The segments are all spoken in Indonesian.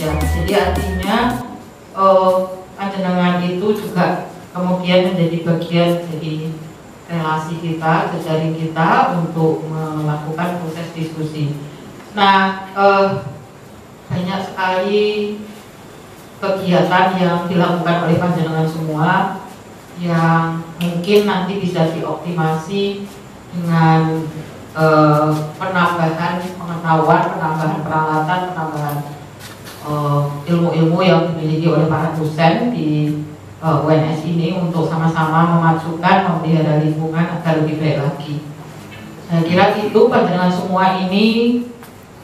Ya, jadi artinya panjenengan itu juga kemudian menjadi bagian dari relasi kita, jejaring kita untuk melakukan proses diskusi. Nah, banyak sekali kegiatan yang dilakukan oleh panjenengan semua yang mungkin nanti bisa dioptimasi dengan penambahan pengetahuan, penambahan peralatan, penambahan ilmu-ilmu yang dimiliki oleh para dosen di UNS ini untuk sama-sama memajukan, memelihara lingkungan agar lebih baik lagi. Saya kira itu panjenengan semua ini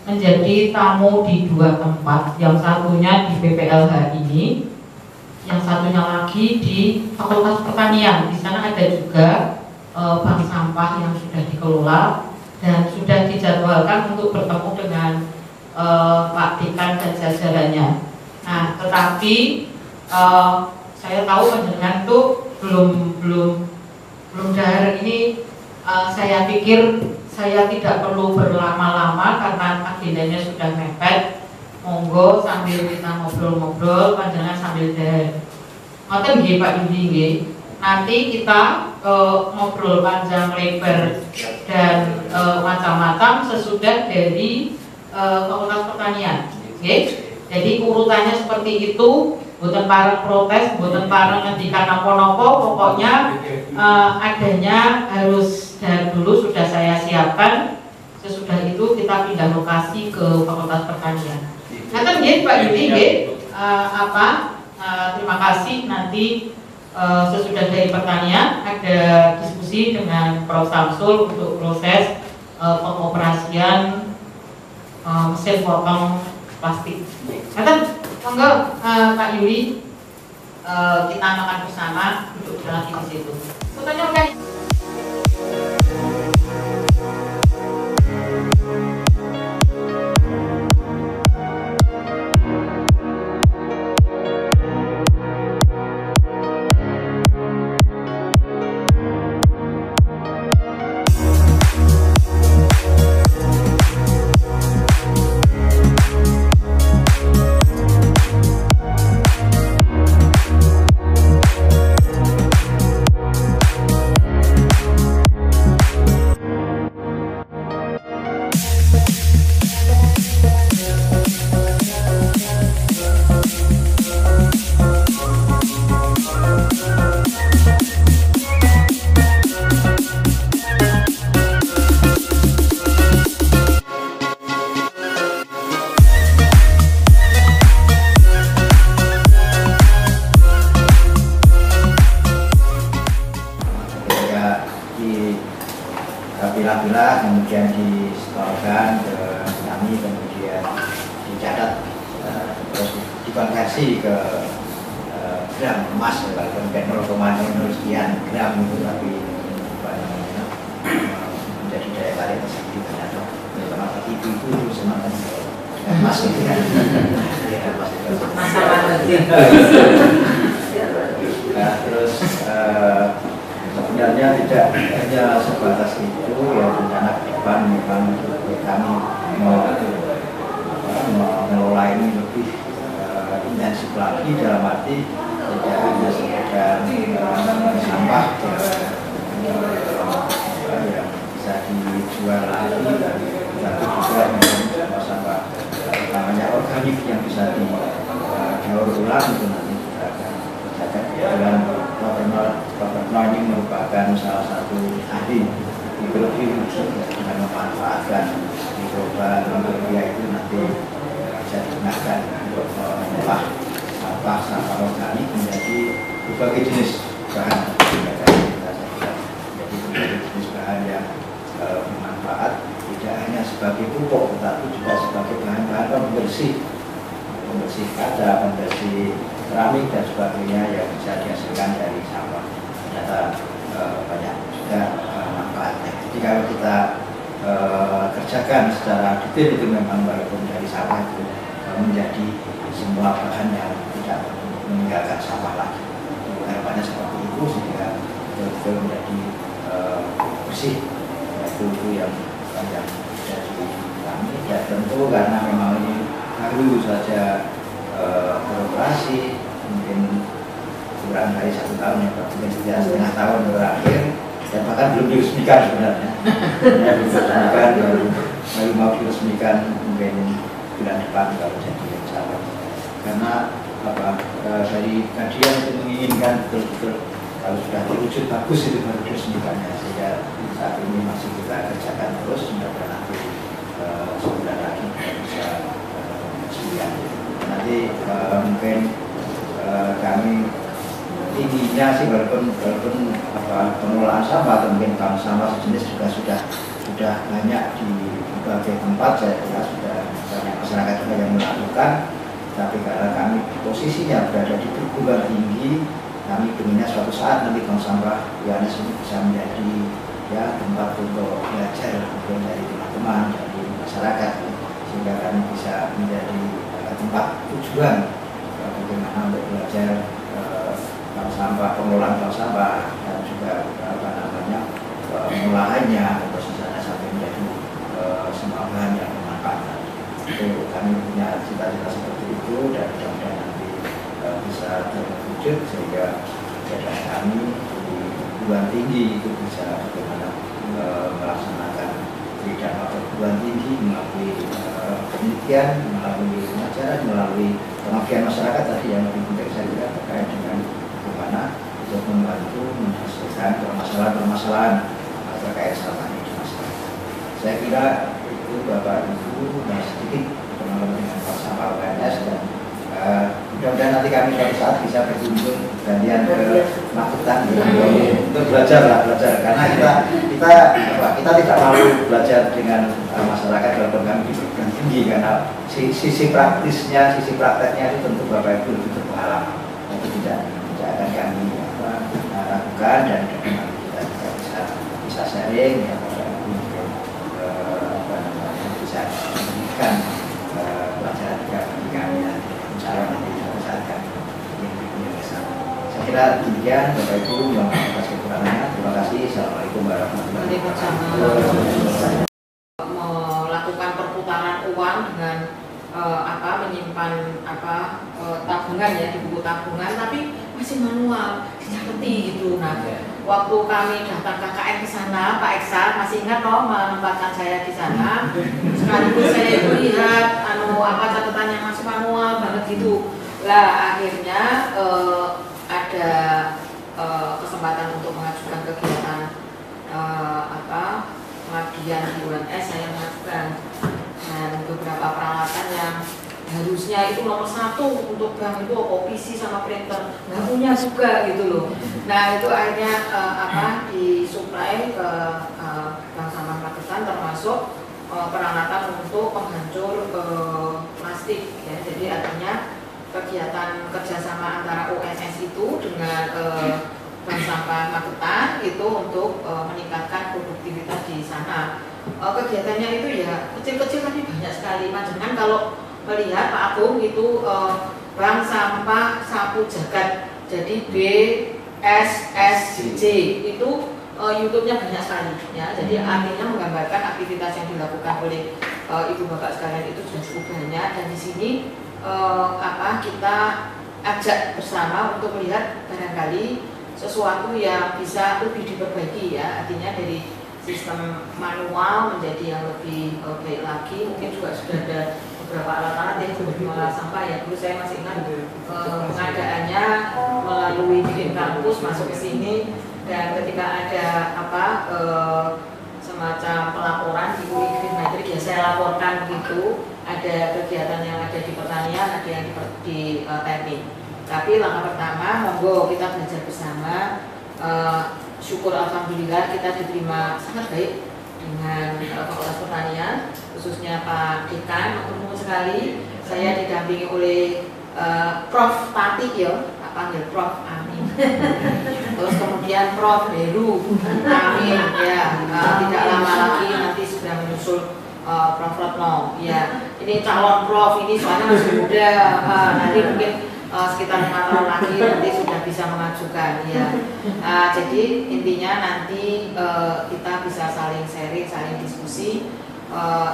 menjadi tamu di dua tempat, yang satunya di PPLH ini, yang satunya lagi di Fakultas Pertanian. Di sana ada juga bank sampah yang sudah dikelola dan sudah dijadwalkan untuk bertemu dengan Pak Dekan dan jajarannya. Nah, tetapi saya tahu panjenengan tuh belum dahar ini. Saya pikir saya tidak perlu berlama-lama karena agendanya sudah mepet. Monggo sambil kita ngobrol-ngobrol, panjenengan sambil dahar. Ngoten nggih Pak Yudi nggih. Nanti kita ngobrol panjang lebar dan macam-macam sesudah dari Fakultas Pertanian. Okay? Jadi urutannya seperti itu. Boten pareng protes, boten pareng ngendikan napa-napa, pokoknya adanya harus dari dulu sudah saya siapkan. Sesudah itu kita pindah lokasi ke Fakultas Pertanian. Ngaten nggih Pak Yudi nggih. Terima kasih. Nanti sesudah dari pertanian ada diskusi dengan Prof. Samsul untuk proses pengoperasian mesin potong plastik. Ngaten. Monggo Pak Yuli, kita makan bersama, duduk lagi di situ. Fotonya oke. Pilah-pilah kemudian disetorkan ke kami, kemudian dicatat, terus dikonversi ke gram emas, walaupun 0,00 sekian gram itu, tapi menjadi daya tarik tersendiri ternyata. Terutama itu semangat emas itu kan. Nah, terus sebenarnya tidak hanya sebatas itu, ya rencana ke depan memang kami mengelola ini lebih intensif lagi, dalam arti tidak hanya sekedar sampah yang bisa dijual lagi, tapi juga sampah namanya organik yang bisa didaur ulang, itu nanti kita akan catat dengan Robert ini merupakan salah satu ahli mikrobi dengan memanfaatkan mikroba itu nanti bisa digunakan untuk mengolah sampah organik menjadi berbagai jenis bahan. Jadi berbagai jenis bahan yang bermanfaat, tidak hanya sebagai pupuk tetapi juga sebagai bahan-bahan pembersih kaca, pembersih keramik dan sebagainya yang bisa dihasilkan dari sampah. Ternyata banyak juga manfaatnya. Jadi kalau kita kerjakan secara detail itu memang walaupun dari sampah itu menjadi semua bahan yang tidak meninggalkan sampah lagi. Harapannya seperti itu sehingga betul-betul menjadi bersih. Itu yang dari kami. Ya tentu karena memang ini baru saja masih mungkin kurang dari 1 tahun ya, mungkin 3,5 tahun terakhir, dan bahkan belum diresmikan sebenarnya. Ya, belum diresmikan, baru mau diresmikan mungkin bulan depan kalau jadi insya. Karena dari kajian itu menginginkan betul-betul kalau sudah terwujud bagus itu baru diresmikannya, sehingga saat ini masih kita kerjakan terus, mudah-mudahan nanti sebulan lagi kita bisa resmikan. Nanti mungkin kami tingginya sih walaupun pengelolaan sampah atau mungkin bank sampah sejenis juga sudah banyak di berbagai tempat, saya kira sudah banyak masyarakat juga yang melakukan. Tapi karena kami posisinya berada di perguruan tinggi, kami inginnya suatu saat nanti bank sampah UNS ini bisa menjadi ya tempat untuk belajar mungkin dari teman-teman dari masyarakat, sehingga kami bisa menjadi tempat tujuan bagaimana untuk belajar bank sampah, pengelolaan bank sampah, dan juga pengolahannya terus di sana sampai menjadi semua bahan yang bermanfaat. Itu kami punya cita-cita seperti itu, dan mudah-mudahan nanti bisa terwujud sehingga kegiatan kami di perguruan tinggi itu bisa bagaimana melaksanakan bidang perguruan tinggi melalui penelitian, melalui pengajaran, melalui pengabdian masyarakat tadi yang lebih penting saya kira terkait dengan bagaimana untuk membantu menyelesaikan permasalahan-permasalahan terkait sampah ini di masyarakat. Saya kira itu Bapak Ibu sedikit berkenaan dengan bank sampah UNS, dan mudah-mudahan nanti kami suatu saat bisa berkunjung gantian ke Magetan untuk belajar karena kita tidak malu belajar dengan masyarakat walaupun kami di perguruan tinggi, karena sisi praktisnya, sisi prakteknya itu tentu Bapak Ibu lebih berpengalaman, itu tidak akan kami lakukan, dan kita bisa sharing ya Bapak Ibu bisa memberikan pelajaran juga bagi kami nanti, insya Allah nanti suatu saat kami ingin bersama. Saya kira demikian Bapak Ibu, mohon maaf atas kekurangannya. Terima kasih. Assalamualaikum warahmatullahi wabarakatuh. Melakukan perputaran uang dengan menyimpan tabungan ya di buku tabungan, tapi masih manual, tidak ngerti gitu. Nah, waktu kami datang KKN ke sana, Pak Eksa masih ingat toh menempatkan saya di sana. Sekaligus saya itu lihat catatan yang masih manual banget gitu. Lah akhirnya ada kesempatan untuk mengajukan kegiatan pengabdian di UNS, saya mengajukan, dan beberapa peralatan yang harusnya itu nomor 1 untuk bank itu PC sama printer, nggak punya juga gitu loh. Nah itu akhirnya disuplai ke bank sampah Magetan, termasuk peralatan untuk penghancur plastik ya. Jadi artinya kegiatan kerjasama antara UNS itu dengan bank sampah Magetan itu untuk meningkatkan produktivitas di sana. Kegiatannya itu ya kecil-kecil tapi banyak sekali. Macam kalau melihat Pak Agung itu bank sampah sapu jagat, jadi BSSJ itu YouTube-nya banyak sekali ya. Jadi artinya menggambarkan aktivitas yang dilakukan oleh ibu bapak sekalian itu sudah cukup banyak, dan di sini kita ajak bersama untuk melihat barangkali sesuatu yang bisa lebih diperbaiki ya. Artinya dari sistem manual menjadi yang lebih baik lagi. Mungkin juga sudah ada beberapa alat-alat yang untuk mengolah sampah ya. Dulu saya masih ingat pengadaannya melalui bikin kampus masuk ke sini, dan ketika ada semacam pelaporan di Green Matrix ya saya laporkan gitu. Ada kegiatan yang ada di pertanian, ada yang di teknik. Tapi langkah pertama, monggo kita belajar bersama. Syukur alhamdulillah kita diterima sangat baik dengan Fakultas Pertanian, khususnya Pak Dekan, matur sekali. Saya didampingi oleh Prof Tati ya, tak panggil Prof, amin. Terus kemudian Prof Heru, amin ya. Tidak lama lagi nanti sudah menyusul Prof Retno. Ya, ini calon Prof ini soalnya masih muda. Nanti mungkin sekitar 5 tahun lagi nanti sudah bisa mengajukan ya. Jadi intinya nanti kita bisa saling sharing, saling diskusi.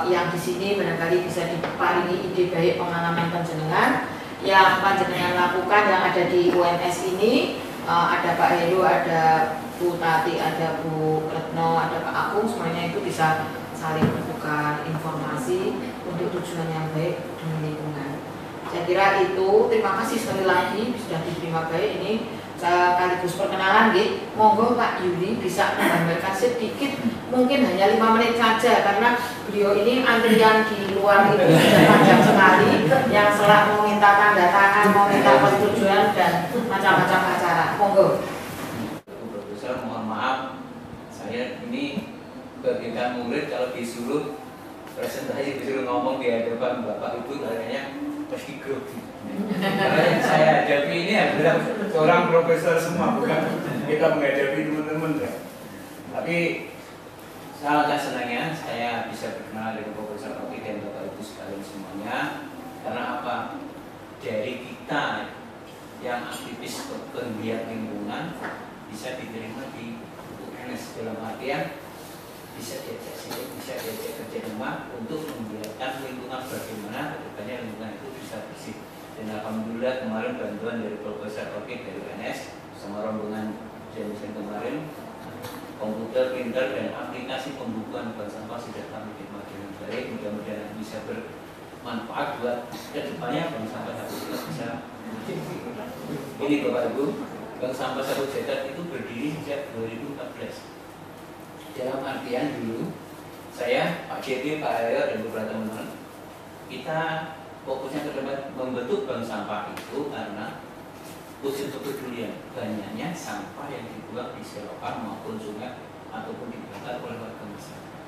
Yang di sini barangkali bisa diparingi ide baik pengalaman panjenengan, yang panjenengan lakukan yang ada di UNS ini, ada Pak Heru, ada Bu Tati, ada Bu Retno, ada Pak Agung, semuanya itu bisa saling bertukar informasi untuk tujuan yang baik demi lingkungan. Saya kira itu. Terima kasih sekali lagi sudah diterima baik. Ini sekaligus perkenalan, gitu. Monggo Pak Yuli bisa menggambarkan sedikit, mungkin hanya 5 menit saja, karena beliau ini antrian di luar itu sudah panjang sekali, yang selak mau minta tanda tangan, mau minta persetujuan dan macam-macam acara. Monggo. Profesor, mohon maaf, saya ini kegiatan murid kalau disuruh presentasi, disuruh ngomong di hadapan Bapak Ibu, kayaknya pasti grogi. Karena yang saya hadapi ini adalah seorang profesor semua, bukan kita menghadapi teman-teman ya. Tapi sangat senangnya saya bisa berkenalan dengan Profesor Oki dan Bapak Ibu sekalian semuanya. Karena apa? Dari kita yang aktivis penggiat lingkungan bisa diterima di UNS, dalam artian bisa diajak sini, bisa diajak kerja rumah untuk membiarkan lingkungan bagaimana kedepannya lingkungan itu bisa bersih. Dan alhamdulillah kemarin bantuan dari Profesor Oki dari UNS sama rombongan Jensen kemarin, komputer, printer, dan aplikasi pembukuan bank sampah sudah kami terima dengan baik. Mudah-mudahan bisa bermanfaat buat kedepannya bank sampah satu juta bisa. Ini Bapak Ibu, bank sampah satu juta itu berdiri sejak 2014. Dalam artian dulu saya, Pak JP, Pak Ayo, dan beberapa teman-teman kita fokusnya ke depan membentuk bank sampah itu karena wujud kepedulian banyaknya sampah yang dibuang di selokan maupun sungai ataupun dibakar oleh warga masyarakat.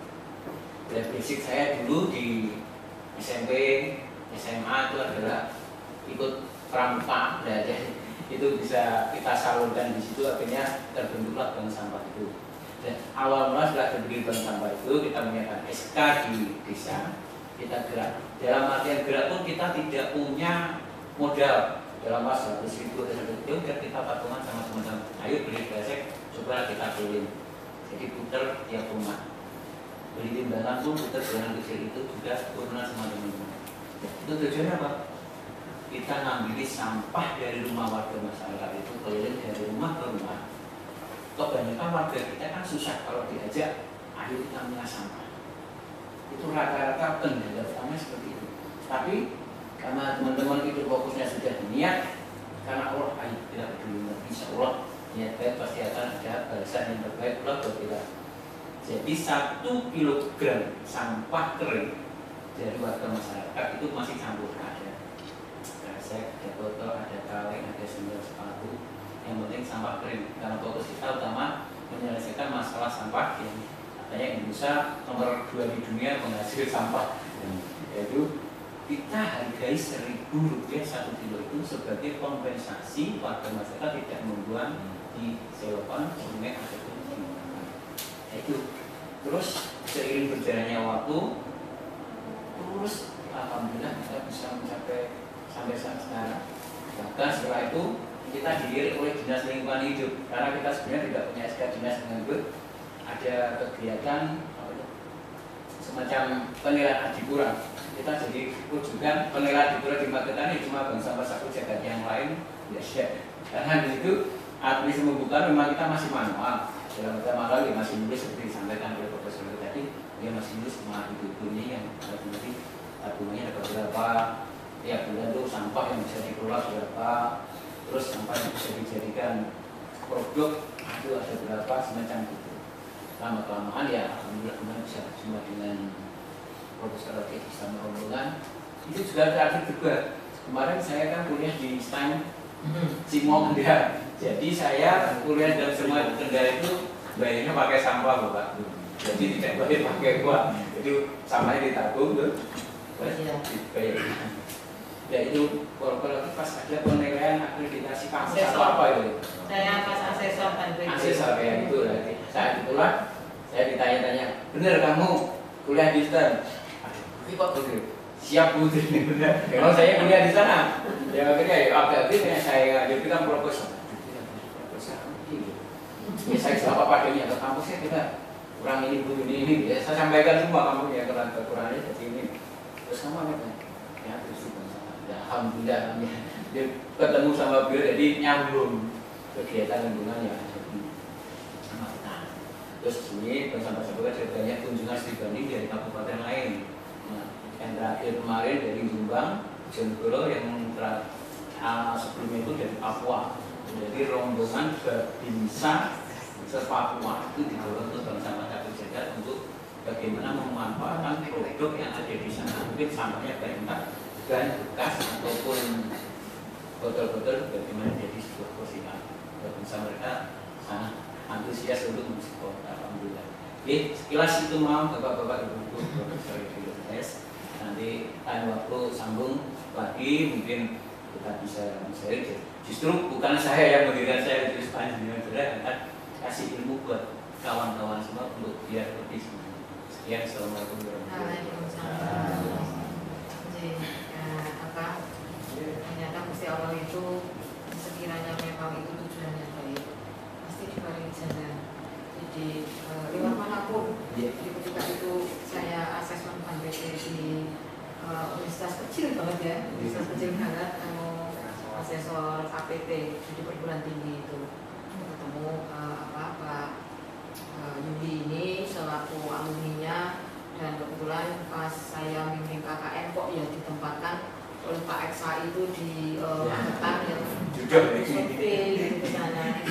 Dan basic saya dulu di SMP, SMA itu adalah ikut pramuka, itu bisa kita salurkan di situ, akhirnya terbentuklah bank sampah itu. Dan awal mula setelah berdiri bank sampah itu kita menyiapkan SK di desa, kita gerak. Dalam artian gerak pun kita tidak punya modal dalam pas 100.000 itu kita patungan sama teman-teman. Ayo beli besek, coba kita keliling. Jadi putar tiap rumah. Beli timbangan pun putar dengan kecil itu juga turunan sama teman-teman. Itu tujuannya apa? Kita ngambil sampah dari rumah warga masyarakat itu keliling dari rumah ke rumah. Kebanyakan warga kita kan susah kalau diajak, ayo kita milah sampah. Itu rata-rata kendala utama seperti itu. Tapi karena teman-teman itu fokusnya sudah niat, karena Allah ayo tidak peduli, insya Allah niat baik pasti akan ada balasan yang terbaik pula buat kita. Jadi 1 kilogram sampah kering dari warga masyarakat itu masih campur, ada kresek, ada botol, ada kaleng, ada sendal sepatu. Yang penting sampah kering, karena fokus kita utama menyelesaikan masalah sampah yang katanya Indonesia nomor 2 di dunia menghasil sampah, yaitu kita hargai Rp1.000 1 kilo itu sebagai kompensasi warga masyarakat tidak membuang di selokan, sungai ataupun di mana. Itu terus seiring berjalannya waktu, terus alhamdulillah kita bisa mencapai sampai saat sekarang. Bahkan setelah itu kita dilirik oleh Dinas Lingkungan Hidup, karena kita sebenarnya tidak punya SK Dinas Lingkungan Hidup. Ada kegiatan semacam penilaian adipura. Kita jadi rujukan penilaian adipura di Magetan ini cuma bank sampah satu jagat, yang lain ya share. Karena di situ administrasi membuka memang kita masih manual. Dalam pertama kali masih nulis seperti disampaikan oleh Profesor tadi, dia masih nulis sama ibu-ibu ini yang nanti tabungannya ada berapa, tiap bulan itu sampah yang bisa dikelola berapa, terus sampah yang bisa dijadikan produk itu ada berapa, semacam itu. Lama-kelamaan ya alhamdulillah kemudian bisa bersama dengan Profesor Oki bersama rombongan. Itu juga terakhir juga. Kemarin saya kan kuliah di STAN Cimo Kendal. Jadi saya kuliah dalam semua Kendal itu bayarnya pakai sampah Bapak. Jadi tidak boleh pakai uang. Jadi sampahnya ditabung tuh. Dibayar. Ya itu kalau pas ada penilaian akreditasi kampus atau apa itu? Saya pas asesor kan. Asesor ya itu berarti. Saat itulah saya ditanya-tanya, bener kamu kuliah di STAN? Aduh, kok bener? Siap Bu, bener. Memang saya kuliah di sana. Ya akhirnya ya agak-agak saya jadi kan profesor. Ya saya siapa padanya ke kampusnya kita kurang ini Bu ini. Ya, saya sampaikan semua kamu ya kekurangannya seperti ini. Terus kamu apa? Ya terus Ya, alhamdulillah dia ketemu sama beliau jadi nyambung kegiatan lingkungan yang ada di Kecamatan. Terus ini bersama juga banyak kunjungan studi banding dari kabupaten lain. Nah, yang terakhir kemarin dari Jombang, Bojonegoro, yang sebelumnya itu dari Papua. Jadi rombongan Babinsa se-Papua itu didorong untuk bersama satu jagat untuk bagaimana memanfaatkan produk yang ada di sana. Mungkin sampahnya baik entah ban bekas ataupun botol-botol bagaimana jadi sebuah positif. Babinsa mereka sangat antusias untuk mensupport. Alhamdulillah. Oke, sekilas itu mau bapak-bapak ibu-ibu Profesor Ibu-S. Nanti lain waktu sambung lagi mungkin kita bisa sharing. Justru bukan saya yang mendirikan saya di sepanjang saya akan kasih ilmu buat kawan-kawan semua untuk biar lebih semangat. Sekian, assalamualaikum warahmatullahi wabarakatuh. Ternyata Gusti Allah itu sekiranya memang itu tujuannya baik, pasti diberi jalan. Jadi lewat manapun. Jadi ketika itu saya asesmen PTT di universitas kecil banget ya, universitas kecil banget, asesor APT jadi perguruan tinggi itu ketemu Pak Yudi ini selaku alumninya, dan kebetulan pas saya bimbing KKN kok ya ditempatkan oleh Pak Eksa itu di Magetan yang survei di sana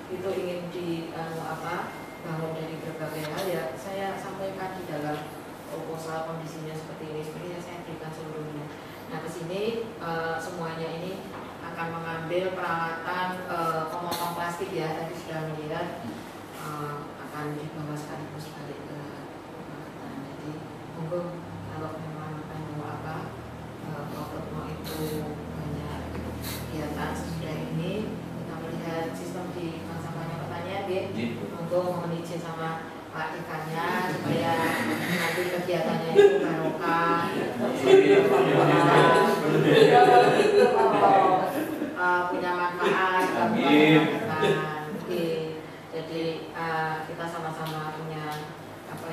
itu ingin bangun dari berbagai hal ya saya sampaikan di dalam proposal kondisinya seperti ini saya berikan seluruhnya. Nah kesini semuanya ini akan mengambil peralatan pemotong plastik ya, tadi sudah melihat akan dibawa sekaligus balik ke Magetan. Jadi monggo kalau memang mau itu banyak kegiatan sesudah ini kita melihat sistem di bank sampahnya pertanian monggo mohon izin sama Pak ikannya supaya nanti kegiatannya itu barokah punya manfaat jadi kita sama-sama punya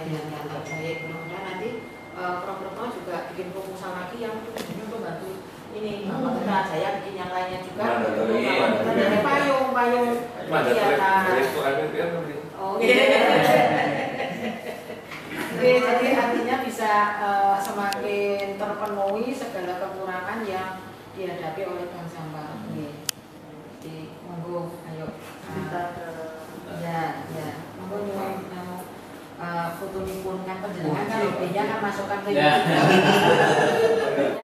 yang terbaik. Mudah-mudahan nanti Prof juga bikin proposal lagi yang untuk bantu ini Putra Jaya bikin yang lainnya juga dari payung kegiatan. Jadi artinya bisa semakin terpenuhi segala kekurangan yang dihadapi oleh bank sampah. Jadi monggo ayo monggo nyuwun foto nipun kan penjenengan kan lebihnya kan masukkan ke YouTube.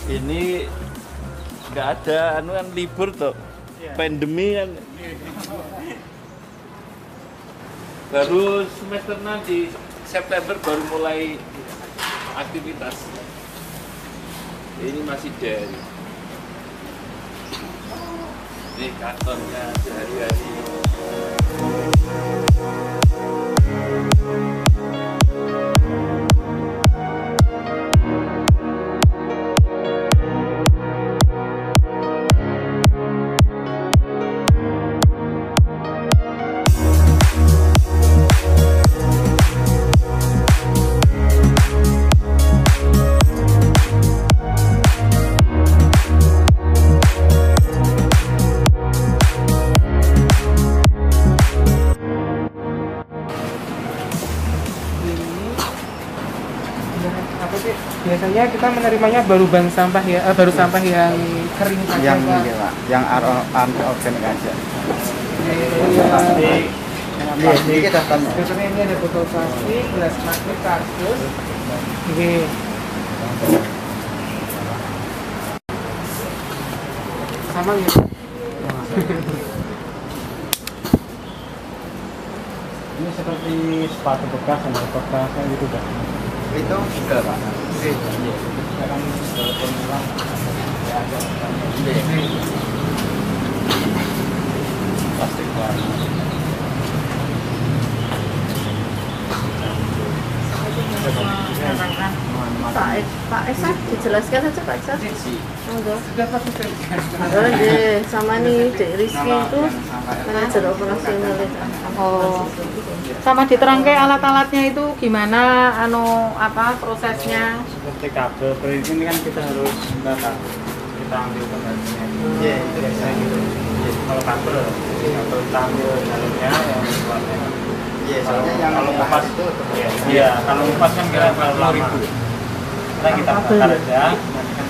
Ini nggak ada kan libur tuh, pandemi kan. Baru semester nanti September baru mulai aktivitas. Ini masih dari. Ini kantornya sehari-hari. Biasanya kita menerimanya baru bank sampah ya, baru sampah yang kering saja, yang organik aja. Ini kita biasanya ini ada botol plastik, gelas plastik, kardus. Ini sama ya. Ini seperti sepatu bekas, sandal bekas kayak gitu kan? Itu juga Pak. Sekarang pemula ya ada plastik warna. Pak Esa, dijelaskan saja Pak Esa. Monggo. Sama nih Dek Rizky itu manajer operasional. Oh, sama diterangkai alat-alatnya itu gimana, prosesnya? Seperti kabel, ini kan kita harus kita ambil kabelnya. Iya, itu bisa gitu. Kalau kabel kita ambil jalurnya yang keluarnya. Iya, soalnya yang kalau lepas lepas itu iya, kalau lepas kan kira-kira 10.000. Kita bakar aja, nanti kan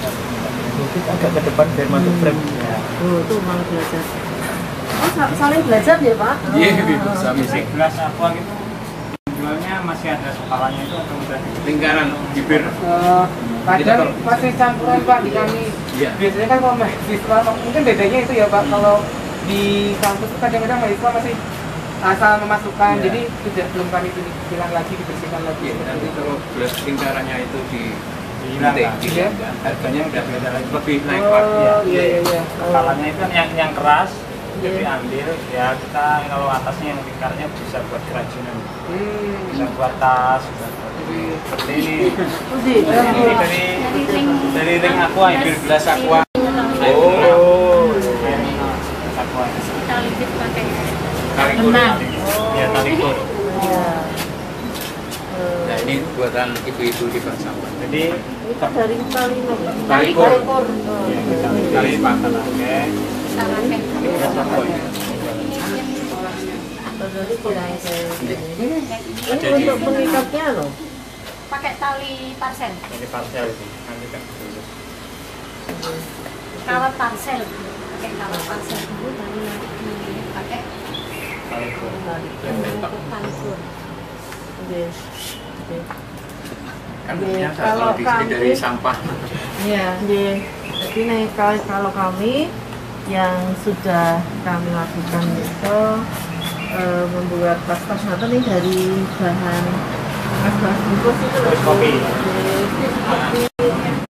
mungkin agak ke depan biar masuk frame. Ya. Tuh mau belajar. Oh, saling belajar ya Pak? Iya, bisa Musik gelas aqua gitu. Jualnya masih ada skalanya itu atau udah lingkaran bibir. Kadang masih campuran Pak di kami. Iya. Biasanya kan kalau mahasiswa mungkin bedanya itu ya Pak, kalau di kampus itu kadang-kadang mahasiswa masih asal memasukkan, Ya. jadi belum kami bilang lagi, dibersihkan lagi. Iya, nanti kalau gelas lingkarannya itu Dihilangkan. dihilangkan, harganya udah beda lagi, lebih naik Oh, Pak. iya. Kepalanya itu kan yang keras, Iya. jadi ambil ya kita kalau atasnya yang lingkarnya bisa buat kerajinan, bisa buat tas, seperti ini. Ini dari ring aqua, ambil gelas aqua. Oh, Aqua. Kita lipat pakai karikur. Ya talikur. Nah, ini buatan ibu-ibu di Bangsawan. Jadi itu dari Talikur. ya, kita kali pakai. Oke. Ini gelas aqua ya. Ini untuk pengikatnya loh. Pakai tali parcel, Ini parcel itu. Nanti kan dulu. kawat parcel, pakai kawat parcel dulu baru nanti dipakai Talikur. untuk talikur. Kan ternyata kalau di sini dari sampah. Iya. Jadi nih kalau kami yang sudah kami lakukan itu membuat tas-tas nih dari bahan tas bungkus itu loh. Kopi.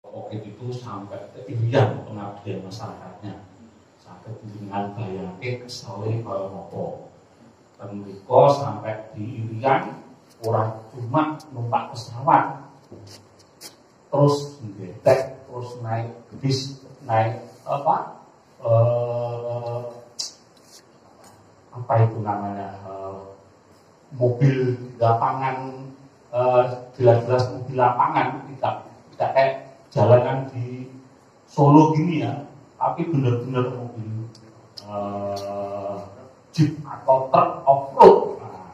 COVID itu sampai ketinggian pengabdian masyarakatnya sampai dengan bayangke kesalahan kaya ngopo dan mereka sampai di Irian orang cuma numpak pesawat terus ngetek terus naik bis naik apa itu namanya mobil lapangan jelas-jelas mobil lapangan tidak kayak jalanan di Solo gini ya, tapi benar-benar mobil jeep atau truk off-road. Nah,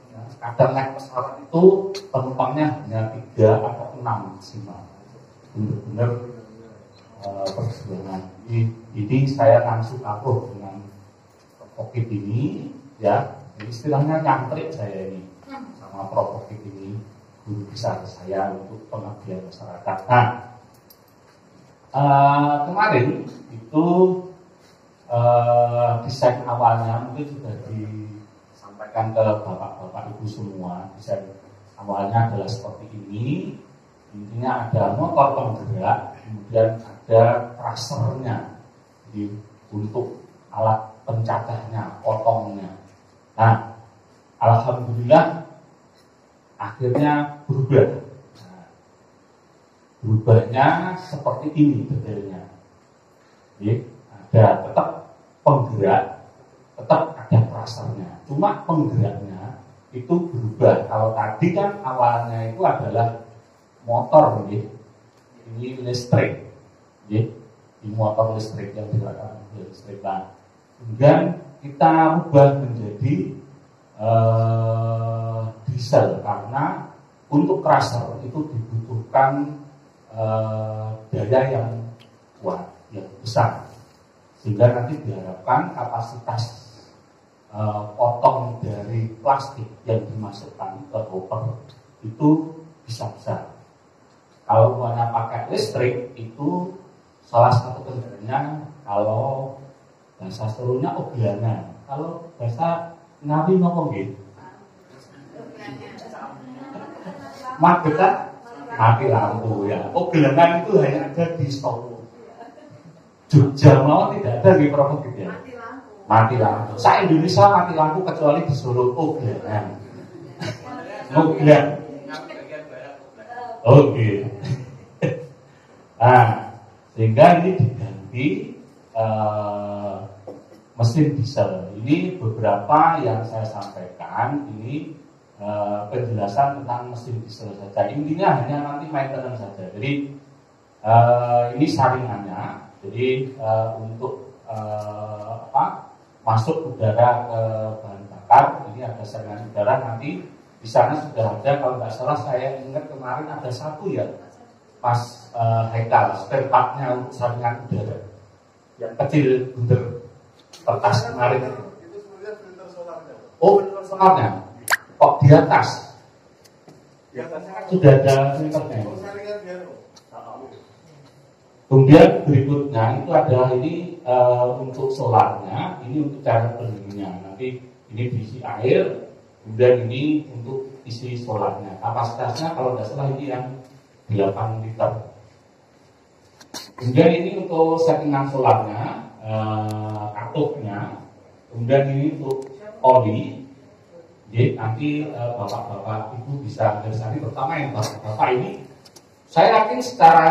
ya, kadang naik pesawat itu penumpangnya hanya 3 atau 6 maksimal. Benar-benar perjuangan. Ini saya langsung kagum dengan COVID ini, ya. Istilahnya nyantrik saya ini sama COVID ini. Guru besar saya untuk pengabdian masyarakat. Nah, kemarin itu desain awalnya mungkin sudah disampaikan ke bapak-bapak ibu semua. Desain awalnya adalah seperti ini. Intinya ada motor penggerak, kemudian ada trasernya, jadi untuk alat pencacahnya, potongnya. Nah, alhamdulillah akhirnya berubah. Nah, berubahnya seperti ini detailnya. Jadi, ada tetap penggerak, tetap ada trasernya. Cuma penggeraknya itu berubah. Kalau tadi kan awalnya itu adalah motor, ini listrik. Ini motor listrik yang digunakan listrik. Nah, kemudian kita ubah menjadi diesel karena untuk crusher itu dibutuhkan daya yang kuat, yang besar, sehingga nanti diharapkan kapasitas potong dari plastik yang dimasukkan ke hopper itu bisa besar. Kalau hanya pakai listrik itu salah satu kendalanya kalau bahasa seluruhnya obiangan, kalau bahasa Ngawi ngomong gitu Maghrib kan mati lampu ya. Oh, gelengan itu hanya ada di Solo. Jogja mau tidak ada di Prof gitu ya. Mati lampu. Sa Indonesia mati lampu kecuali di Solo. Oh, gelengan. Oh, gelengan. Oke. Nah, sehingga ini diganti mesin diesel. Ini beberapa yang saya sampaikan. Ini penjelasan tentang mesin diesel saja. Intinya hanya nanti maintenance saja. Jadi ini saringannya. Jadi untuk masuk udara ke bahan bakar, ini ada saringan udara. Nanti di sana sudah ada, kalau nggak salah saya ingat kemarin ada satu ya, Mas Haikal, spare part-nya untuk saringan udara yang kecil bundar kertas kemarin. Itu sebenarnya filter solarnya. Oh, filter solarnya. Kok di atas? Di atasnya kan sudah ada filternya. Saringan biar. Kemudian berikutnya itu ada ini untuk solarnya, ini untuk cara pendinginnya. Nanti ini diisi air, kemudian ini untuk isi solarnya. Kapasitasnya kalau tidak salah ini yang 8 liter. Kemudian ini untuk settingan solarnya, katodnya, kemudian ini untuk oli. Jadi nanti bapak-bapak ibu bisa bersani. Pertama yang bapak-bapak ini, saya yakin secara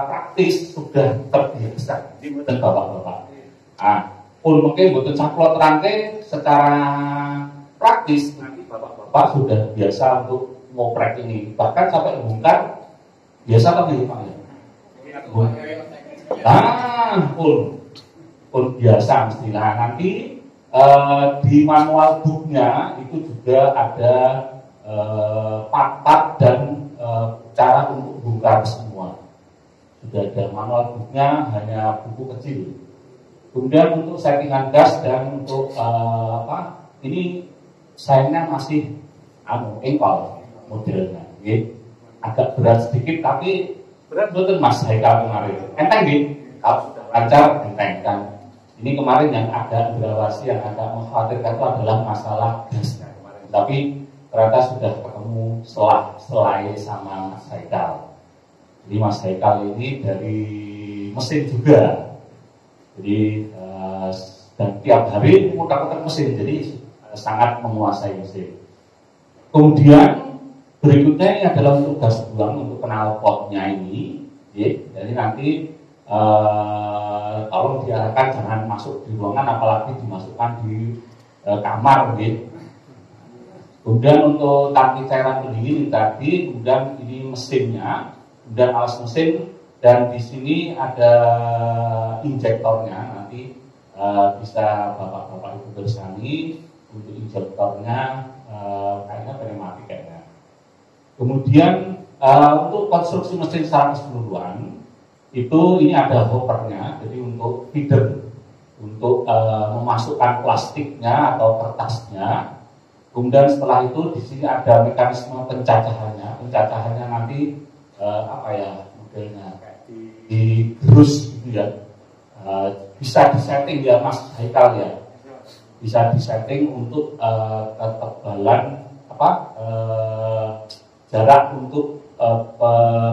praktis sudah terbiasa di bapak-bapak. Pun mungkin butuh caplot rantai secara praktis nanti bapak-bapak sudah biasa untuk ngoprek ini. Bahkan sampai bongkar biasa kan nih Pak ya. Pun biasa mestilah. Nanti di manual booknya itu juga ada part-part dan cara untuk bongkar semua. Sudah ada manual booknya, hanya buku kecil. Kemudian untuk settingan gas dan untuk ini sayangnya masih engkol modelnya. Agak berat sedikit, tapi berat betul Mas Haikal kemarin. Enteng kalau sudah lancar enteng kan. Ini kemarin yang agak berawasi, yang agak mengkhawatirkan itu adalah masalah gasnya kemarin. Tapi ternyata sudah ketemu selai sama Mas Haikal. Jadi Mas Haikal ini dari mesin juga. Jadi dan tiap hari muter-muter mesin, jadi sangat menguasai mesin. Kemudian berikutnya ini adalah untuk gas buang, untuk knalpotnya ini. Jadi nanti tolong diarahkan jangan masuk di ruangan, apalagi dimasukkan di kamar. Kemudian untuk tangki cairan pendingin tadi, kemudian ini mesinnya, kemudian alas mesin, dan di sini ada injektornya. Nanti bisa bapak-bapak ibu bersani untuk injektornya, kayaknya pneumatik kayaknya. Kemudian untuk konstruksi mesin secara keseluruhan itu ini ada hoppernya, jadi untuk feeder, untuk memasukkan plastiknya atau kertasnya. Kemudian setelah itu di sini ada mekanisme pencacahannya. Pencacahannya nanti modelnya di gerus gitu ya. Bisa disetting ya Mas Haikal ya. Bisa disetting untuk ketebalan jarak untuk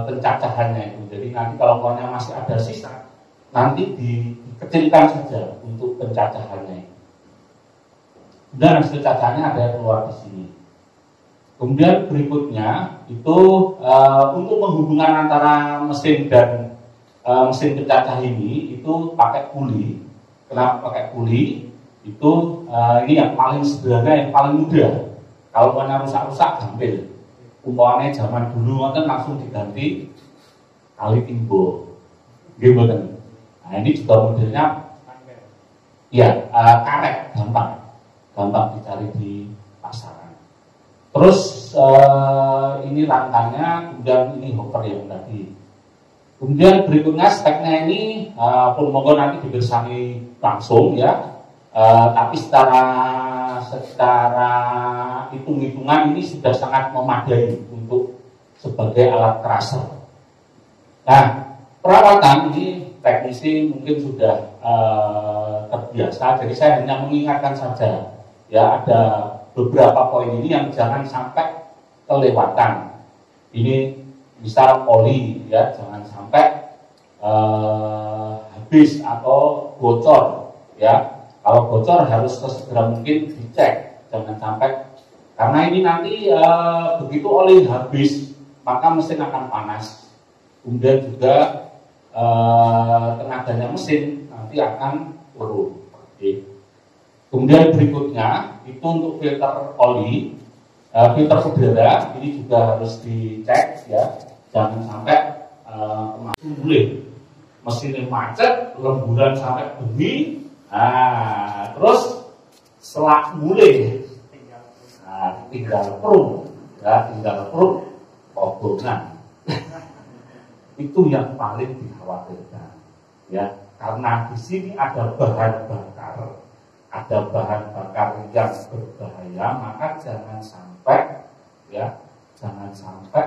pencacahannya itu. Jadi nanti kalau uangnya masih ada sisa, nanti dikecilkan saja untuk pencacahannya. Dan hasil cacahannya ada yang keluar di sini. Kemudian berikutnya itu untuk penghubungan antara mesin dan mesin pencacah ini itu pakai puli. Kenapa pakai puli? Itu ini yang paling sederhana, yang paling mudah. Kalau uangnya rusak-rusak gampil. Umpamanya zaman dulu kan langsung diganti kali timbo, gitu kan. Nah ini juga modelnya, ya karet, gampang dicari di pasaran. Terus ini rangkanya, kemudian ini hopper yang tadi. Kemudian berikutnya speknya ini pun monggo nanti dibersani langsung ya. Tapi secara hitung-hitungan ini sudah sangat memadai untuk sebagai alat crusher. Nah, perawatan ini teknisi mungkin sudah terbiasa, jadi saya hanya mengingatkan saja ya, ada beberapa poin ini yang jangan sampai kelewatan. Ini misal oli ya, jangan sampai habis atau bocor ya. Kalau bocor harus sesegera mungkin dicek, jangan sampai, karena ini nanti begitu oli habis maka mesin akan panas, kemudian juga tenaganya mesin nanti akan turun. Oke. Kemudian berikutnya itu untuk filter oli, filter udara ini juga harus dicek ya, jangan sampai boleh mesinnya macet, lemburan sampai bumi, nah terus selak mulai, nah tinggal perung, ya tinggal perung, kobongan. Itu yang paling dikhawatirkan, ya karena di sini ada bahan bakar, ada bahan bakar yang berbahaya, maka jangan sampai, ya jangan sampai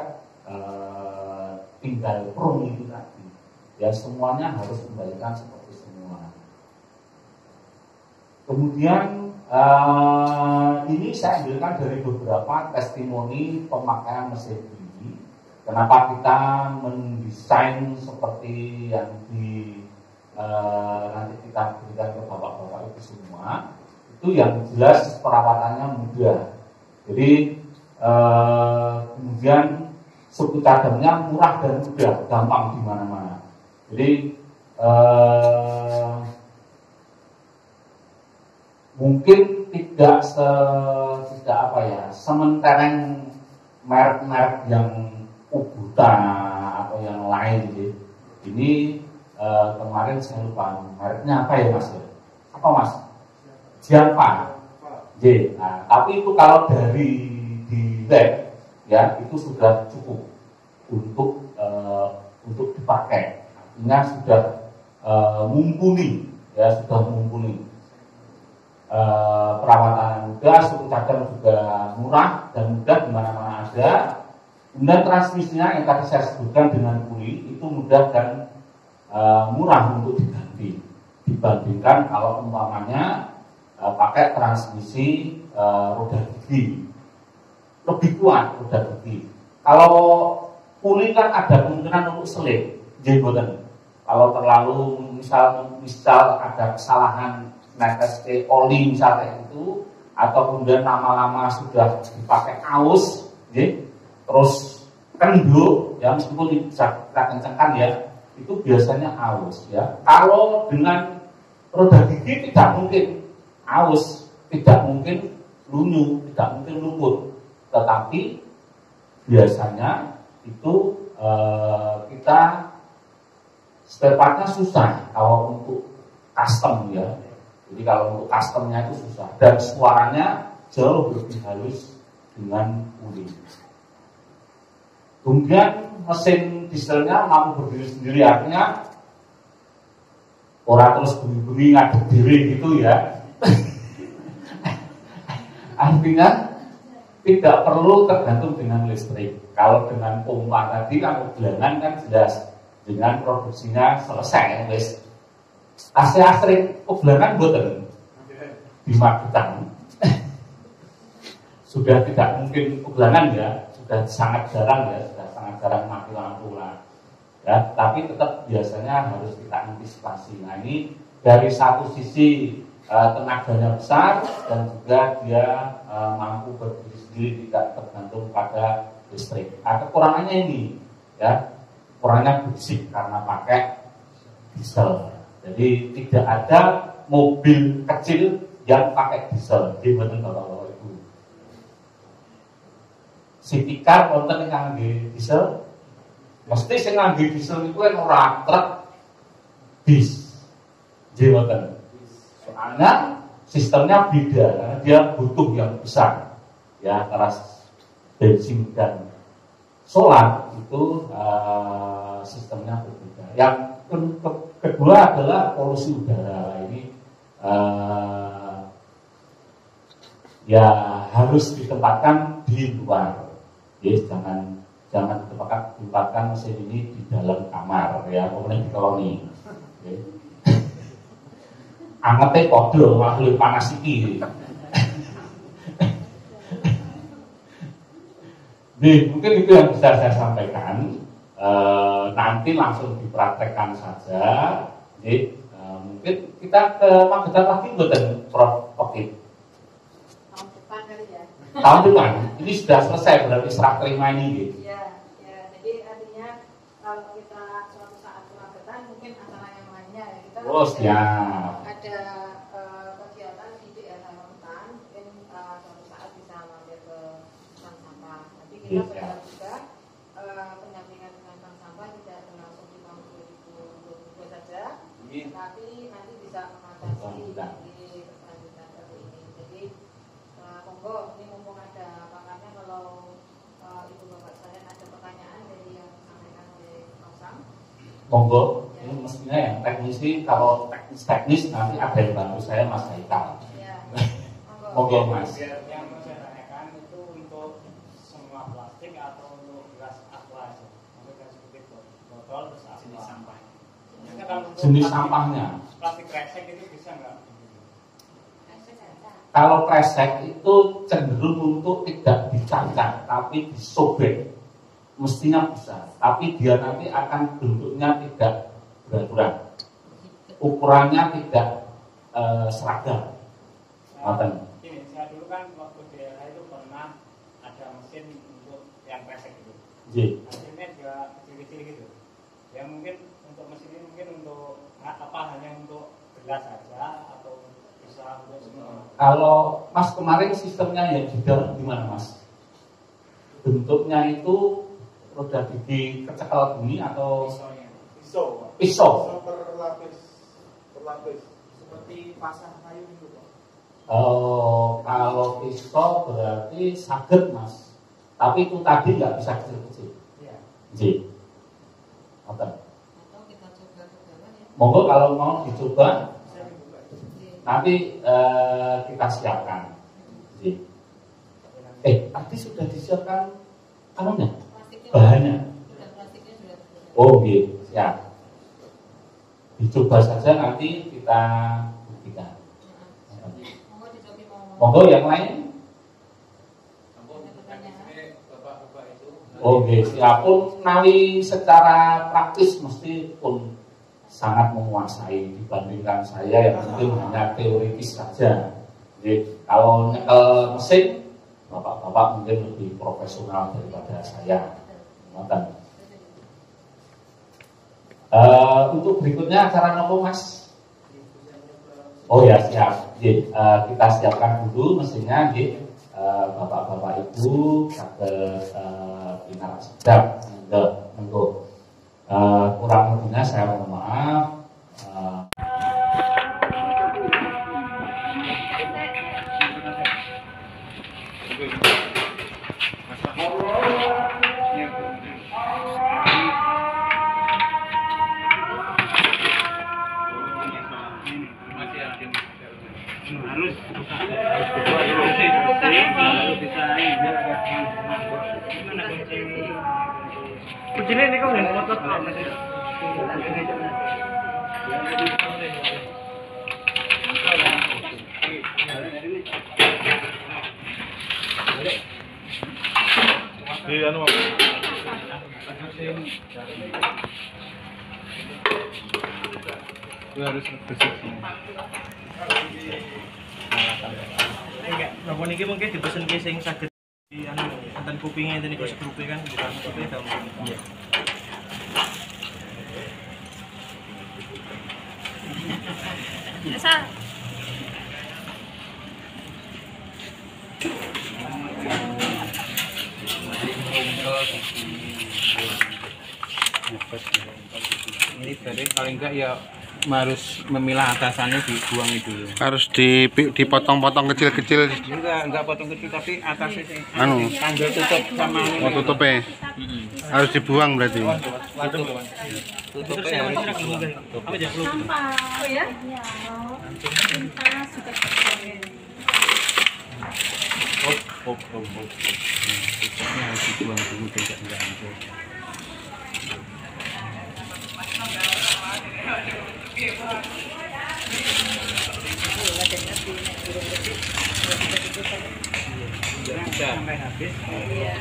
tinggal perung itu tadi. Ya semuanya harus kembalikan seperti semua. Kemudian ini saya ambilkan dari beberapa testimoni pemakaian mesin ini. Kenapa kita mendesain seperti yang nanti kita berikan ke bapak-bapak itu semua. Itu yang jelas perawatannya mudah. Jadi kemudian suku cadangnya murah dan mudah, gampang di mana-mana. Jadi mungkin tidak sementereng merek-merek yang Ubuta atau yang lain gitu. Ini kemarin saya lupa mereknya apa ya Mas? Apa Mas? Jianpa. J. Nah, tapi itu kalau dari di web ya itu sudah cukup untuk dipakai. Artinya sudah mumpuni, ya sudah mumpuni. Perawatan mudah, suku cadang juga murah dan mudah di mana-mana ada. Kemudian transmisinya yang tadi saya sebutkan dengan puli itu mudah dan murah untuk diganti dibandingkan kalau umpamanya pakai transmisi roda gigi, lebih kuat roda gigi. Kalau puli kan ada kemungkinan untuk selip, jenggotan. Kalau terlalu misal ada kesalahan netes oli misalnya itu, atau kemudian lama-lama sudah dipakai aus, terus kenduk, ya meskipun bisa kita kencangkan ya, itu biasanya aus ya. Kalau dengan roda gigi tidak mungkin aus, tidak mungkin lunyu, tidak mungkin luput, tetapi biasanya itu kita spare partnya susah kalau untuk custom ya. Jadi kalau untuk customnya itu susah dan suaranya jauh lebih halus dengan puli. Kemudian mesin dieselnya mampu berdiri sendiri, artinya orang terus bunyi-bunyi ngadep diri gitu ya. Artinya tidak perlu tergantung dengan listrik. Kalau dengan pompa tadi kan bulanan kan jelas dengan produksinya selesai wis. Asli bulanan boten di Magetan. Sudah tidak mungkin bulanan ya, sudah sangat jarang ya, sudah sangat jarang mati lampu lah. Ya, tapi tetap biasanya harus kita antisipasi. Nah ini dari satu sisi tenaganya besar dan juga dia mampu berdiri sendiri, tidak tergantung pada listrik. Kekurangannya ini ya, kurangnya berisik karena pakai diesel. Jadi tidak ada mobil kecil yang pakai diesel. Di betul Bapak Ibu. City car wonten yang ngangge diesel. Mesti sing ngangge diesel itu kan ora truk bis. Nggih wonten. Soalnya sistemnya beda karena dia butuh yang besar. Ya, antara bensin dan solar itu sistemnya berbeda. Yang kedua adalah polusi udara. Ini ya harus ditempatkan di luar. Ya, jangan ditempatkan mesin ini di dalam kamar ya, kemudian dikeloni. Ya. Angete podo malah luwih panas iki. Mungkin itu yang bisa saya sampaikan. Nanti langsung dipraktekkan saja. Mungkin kita ke Magetan lagi buatan Prof. Pokit. Tahun depan kali ya. Tahun depan. Ini sudah selesai berarti serah terima ini. Iya, ya. Jadi artinya kalau kita suatu saat ke Magetan mungkin acara yang lainnya ya kita. Oh siap. Ada kegiatan didik ya sama hutan, mungkin suatu saat bisa mampir ke bank sampah. Nanti kita berharap juga pendampingan dengan bank sampah tidak berlangsung di tahun 2022 saja, tapi nanti bisa mengatasi di berkelanjutan seperti ini. Jadi monggo ini mumpung ada pakarnya, kalau ibu bapak sekalian ada pertanyaan dari yang disampaikan oleh Kosam. Monggo. Ini mestinya yang teknisi, kalau teknis nanti ada yang bantu saya Mas Haikal. Ya. Monggo Mas. Yang mau saya tanyakan itu untuk semua plastik atau untuk gelas aqua aja? Maksudnya seperti botol terus jenis sampah. Jenis sampahnya. Plastik kresek itu bisa nggak? Kalau kresek itu cenderung untuk tidak dicacah tapi disobek. Mestinya bisa, tapi dia nanti akan bentuknya tidak beraturan, ukurannya tidak seragam. Ini saya dulu kan waktu di daerah itu pernah ada mesin untuk yang kresek itu. Hasilnya juga kecil-kecil gitu. Ya mungkin untuk mesin ini mungkin untuk hanya untuk gelas saja atau bisa untuk semua. Kalau Mas kemarin sistemnya yang di dalam gimana Mas? Bentuknya itu roda gigi kecekal bunyi atau pisau berlapis seperti pasang kayu gitu Pak. Kalau pisau berarti saged Mas, tapi itu tadi nggak bisa kecil-kecil. Atau kita coba ke bawah ya. Monggo kalau mau dicoba nanti kita siapkan. Tadi sudah disiapkan anunya, bahannya. Oh gitu, siap. Dicoba saja nanti kita buktikan. Monggo yang lain. Oh gitu, siapun nawi secara praktis mesti pun sangat menguasai dibandingkan saya yang mungkin hanya teoritis saja. Jadi kalau nyekel mesin, bapak-bapak mungkin lebih profesional daripada saya. Untuk berikutnya acara nopo Mas? Oh ya siap. Kita siapkan dulu mesinnya, bapak-bapak ibu saged pinar sedap. Monggo. Kurang lebihnya saya mohon maaf. Kuncinya ini kok nggak ngotot. Anu itu harus bersih. Nah, ini mungkin dipesan ke sing saged di anu enten kupingnya enten iku sekrupe kan bukan kupe daun. Iya. Asal Ini berarti paling enggak ya harus memilah atasannya dibuang dulu. Harus dipotong-potong kecil-kecil. Enggak potong kecil tapi atasnya Anu. tanggul tutup sama Mau tutupnya. Harus dibuang berarti. tutupnya harus dibuang. sampah. Oh ya? Tutupnya harus dibuang dulu biar enggak hancur. Sampai habis. Iya.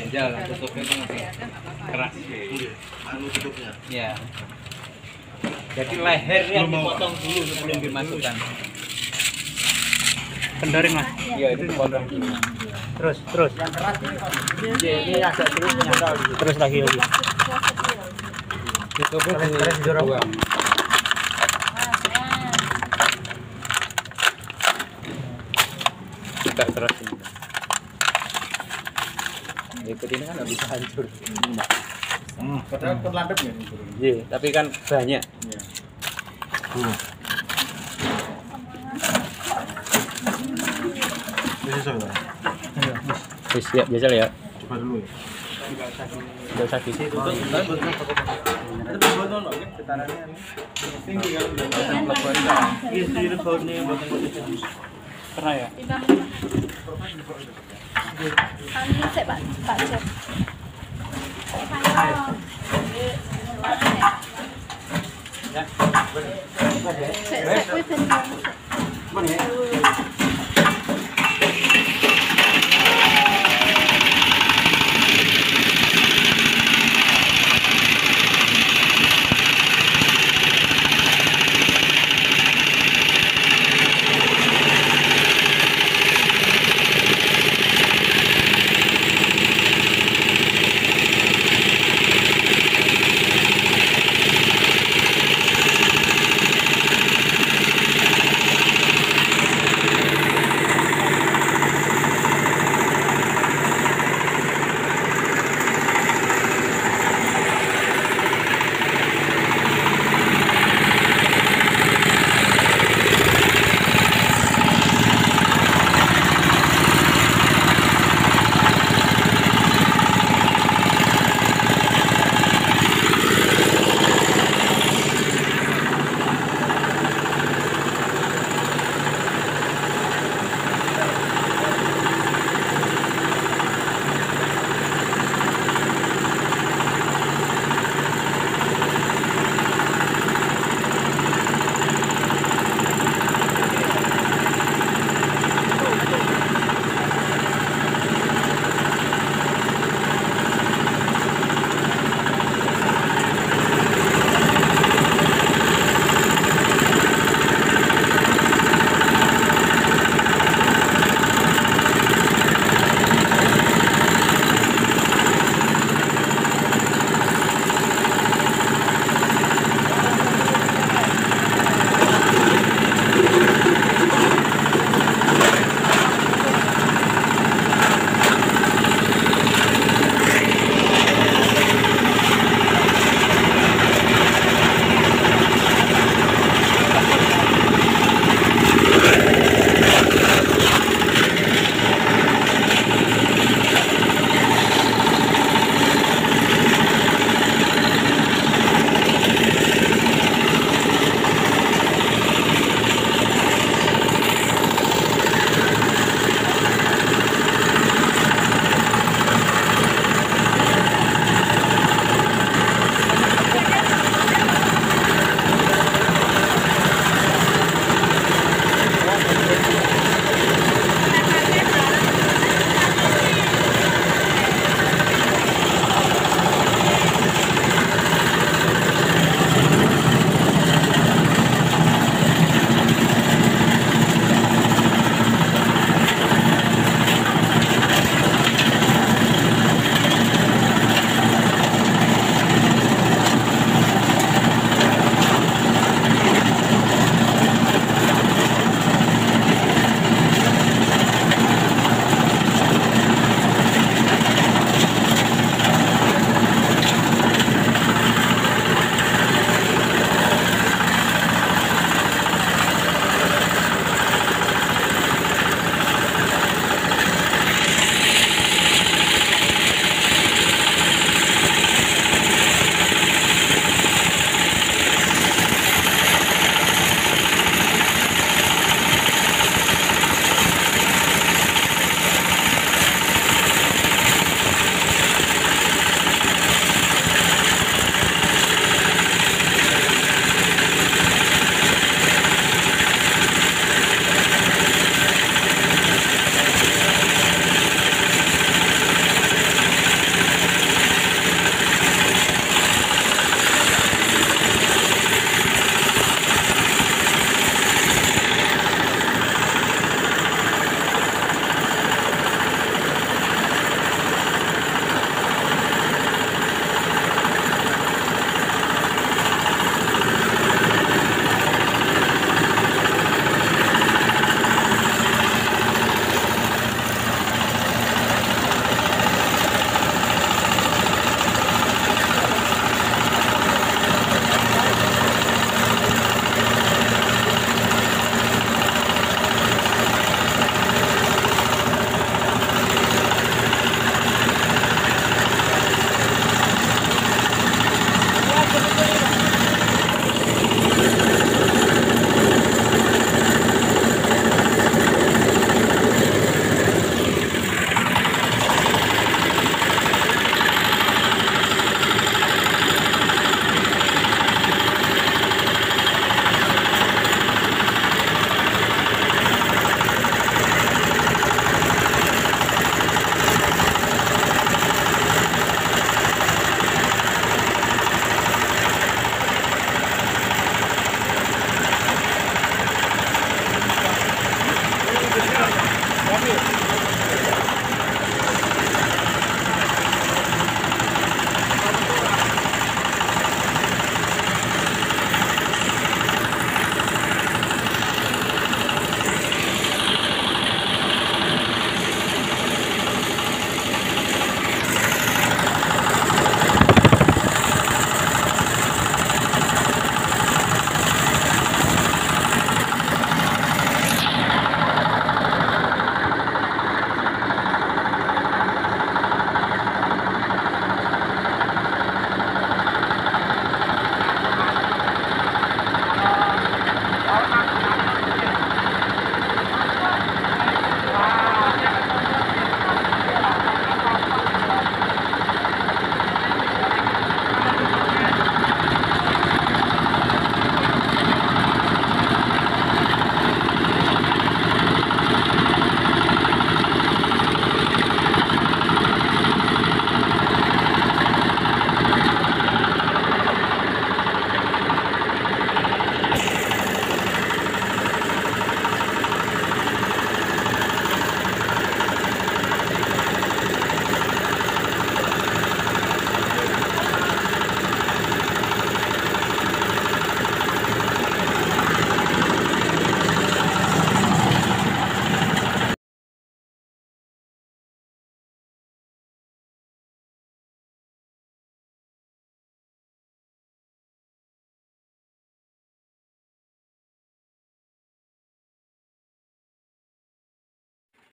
ganjal, tutupnya itu lebih keras. Anu tutupnya. Ya. Jadi lehernya dipotong dulu sebelum dimasukkan. Kendoring mas. Iya itu dipotong dulu. Terus. Yang keras ini agak sulit menyangkal. Terus lagi. Tutupnya dorong. Kita terus ini. Ikut ini kan nggak bisa hancur. Padahal terlandep ya. Iya, tapi kan banyak. Iya. Ini soalnya. Wis siap biasa ya. Coba dulu ya. Enggak usah di situ. Pernah ya? Pak Cep. Ya.